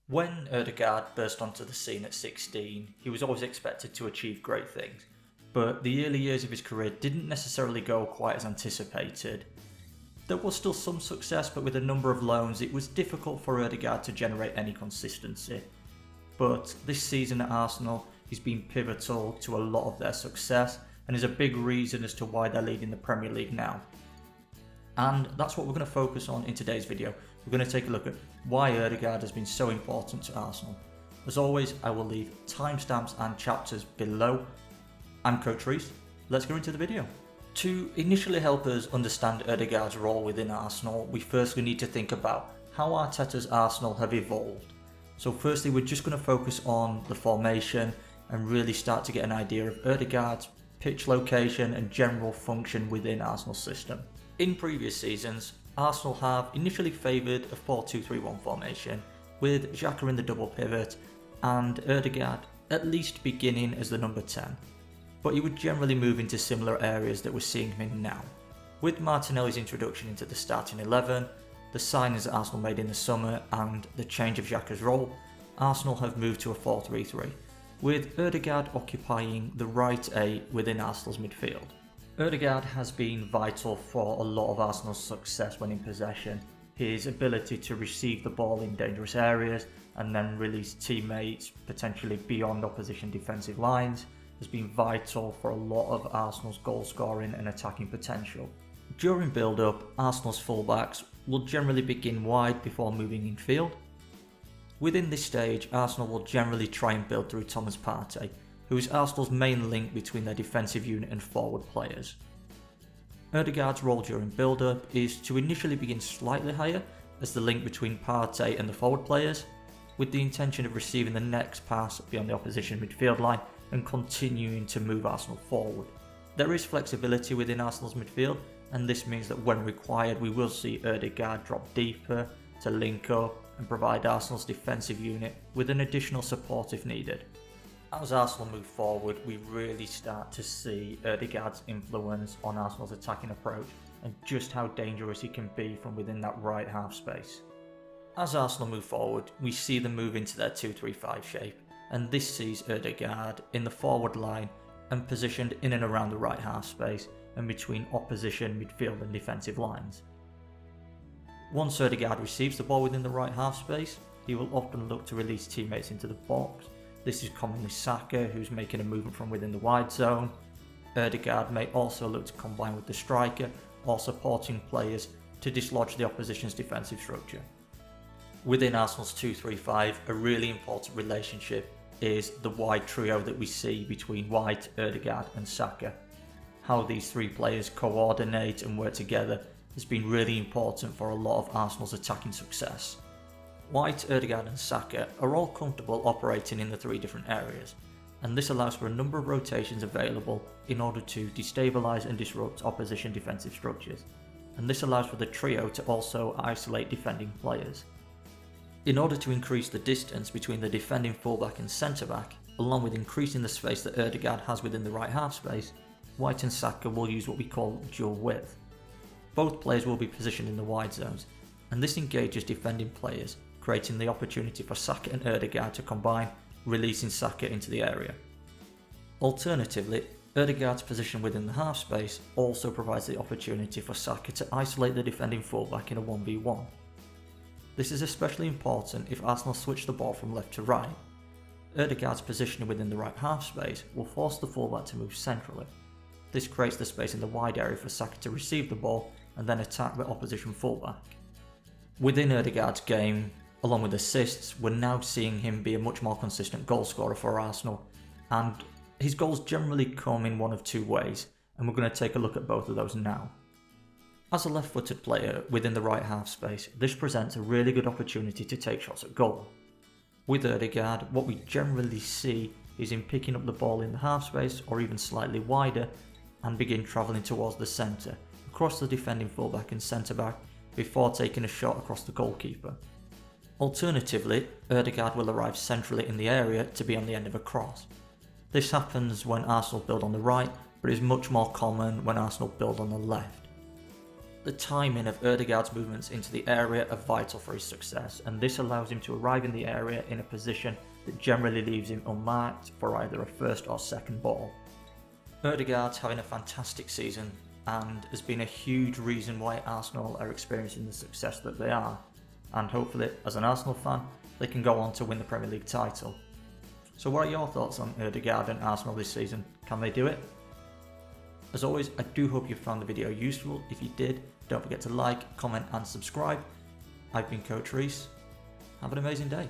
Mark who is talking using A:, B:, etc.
A: When Odegaard burst onto the scene at 16, he was always expected to achieve great things, but the early years of his career didn't necessarily go quite as anticipated. There was still some success, but with a number of loans it was difficult for Odegaard to generate any consistency. But this season at Arsenal, he's been pivotal to a lot of their success and is a big reason as to why they're leading the Premier League now. And that's what we're going to focus on in today's video. We're going to take a look at why Odegaard has been so important to Arsenal. As always, I will leave timestamps and chapters below. I'm Coach Reese. Let's go into the video. To initially help us understand Odegaard's role within Arsenal, we firstly need to think about how Arteta's Arsenal have evolved. So firstly, we're just going to focus on the formation and really start to get an idea of Odegaard's pitch location and general function within Arsenal's system. In previous seasons, Arsenal have initially favoured a 4-2-3-1 formation, with Xhaka in the double pivot and Odegaard at least beginning as the number 10, but he would generally move into similar areas that we're seeing him in now. With Martinelli's introduction into the starting 11, the signings that Arsenal made in the summer and the change of Xhaka's role, Arsenal have moved to a 4-3-3, with Odegaard occupying the right A within Arsenal's midfield. Odegaard has been vital for a lot of Arsenal's success when in possession. His ability to receive the ball in dangerous areas and then release teammates potentially beyond opposition defensive lines has been vital for a lot of Arsenal's goal scoring and attacking potential. During build-up, Arsenal's fullbacks will generally begin wide before moving in field. Within this stage, Arsenal will generally try and build through Thomas Partey, who is Arsenal's main link between their defensive unit and forward players. Odegaard's role during build-up is to initially begin slightly higher as the link between Partey and the forward players, with the intention of receiving the next pass beyond the opposition midfield line and continuing to move Arsenal forward. There is flexibility within Arsenal's midfield, and this means that when required we will see Odegaard drop deeper to link up and provide Arsenal's defensive unit with an additional support if needed. As Arsenal move forward, we really start to see Odegaard's influence on Arsenal's attacking approach and just how dangerous he can be from within that right half space. As Arsenal move forward, we see them move into their 2-3-5 shape, and this sees Odegaard in the forward line and positioned in and around the right half space and between opposition midfield and defensive lines. Once Odegaard receives the ball within the right half space, he will often look to release teammates into the box. This is commonly Saka, who's making a movement from within the wide zone. Odegaard may also look to combine with the striker or supporting players to dislodge the opposition's defensive structure. Within Arsenal's 2-3-5, a really important relationship is the wide trio that we see between White, Odegaard and Saka. How these three players coordinate and work together has been really important for a lot of Arsenal's attacking success. White, Odegaard and Saka are all comfortable operating in the three different areas, and this allows for a number of rotations available in order to destabilise and disrupt opposition defensive structures, and this allows for the trio to also isolate defending players. In order to increase the distance between the defending fullback and centre-back, along with increasing the space that Odegaard has within the right half space, White and Saka will use what we call dual width. Both players will be positioned in the wide zones, and this engages defending players, creating the opportunity for Saka and Odegaard to combine, releasing Saka into the area. Alternatively, Odegaard's position within the half space also provides the opportunity for Saka to isolate the defending fullback in a 1v1. This is especially important if Arsenal switch the ball from left to right. Odegaard's positioning within the right half space will force the fullback to move centrally. This creates the space in the wide area for Saka to receive the ball and then attack the opposition fullback. Within Odegaard's game, along with assists, we're now seeing him be a much more consistent goal scorer for Arsenal, and his goals generally come in one of two ways, and we're going to take a look at both of those now. As a left-footed player within the right half space, this presents a really good opportunity to take shots at goal. With Odegaard, what we generally see is him picking up the ball in the half space or even slightly wider and begin travelling towards the centre, across the defending fullback and centre-back before taking a shot across the goalkeeper. Alternatively, Odegaard will arrive centrally in the area to be on the end of a cross. This happens when Arsenal build on the right, but is much more common when Arsenal build on the left. The timing of Odegaard's movements into the area are vital for his success, and this allows him to arrive in the area in a position that generally leaves him unmarked for either a first or second ball. Odegaard's having a fantastic season and has been a huge reason why Arsenal are experiencing the success that they are, and hopefully, as an Arsenal fan, they can go on to win the Premier League title. So what are your thoughts on Odegaard and Arsenal this season? Can they do it? As always, I do hope you found the video useful. If you did, don't forget to like, comment and subscribe. I've been Coach Reese. Have an amazing day.